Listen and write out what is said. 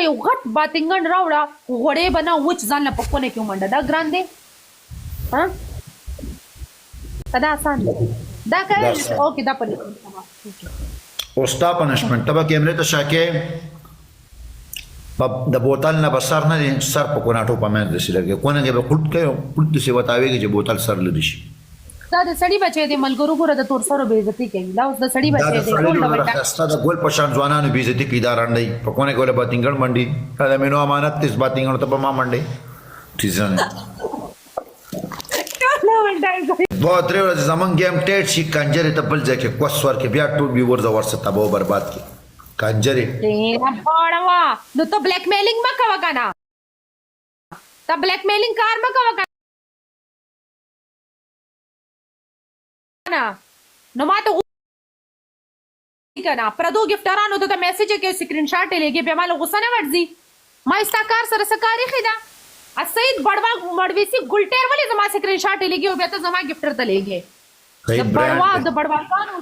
یو غټ باتنګن راوړه غوړې به نه وچ ځان له په کونه کې ومنډه دا ګران دی ها دا آسان دی دا کوي اوکې دا پلي اوس تا پنشمنټ ته به کیمرې ته شاکې د بوتل نه به سر نه دی سر په کوناټو په منځ داسې لګي کونه کې به قلت کوي قلت داسې وتاوېږي چې بوتل سر لري شي دا د سړي بچی دی ملګرو ګوره د تور سرو بې عزتي کوي دا اوس د سړي بچی دی ښایسته د ګل په شان ځوانانو بې عزتي کوي دا رانډی په کونه کې ولې باتنګړ منډي دا د مینو امانت تیس باتنګړ ته په ما منډي ټیز نه دوه درې ورځې زمونږ ګیم ټیټ شي کنجرې ته بل ځای کې کوس ورکې بیا ټول بي ورځه ورسه تباو برباد کړي کنجرې نو ته بلیک میلینګ مه کوه که نه ته بلیک میلینګ کار مه کوه که نه نو ما ته که نه پردو ګفټرانو ته میسیج کې سکرین شاټ یې لګې بیا ما له غوسه نه ورځي ما ستا کار سره څه کار ایښې ده سید بڑوا مړویسي ګلټیر ولې زما سکرین شاټ یې لګي او بیا ته زما ګفټر ته لګې د بړوا ګانو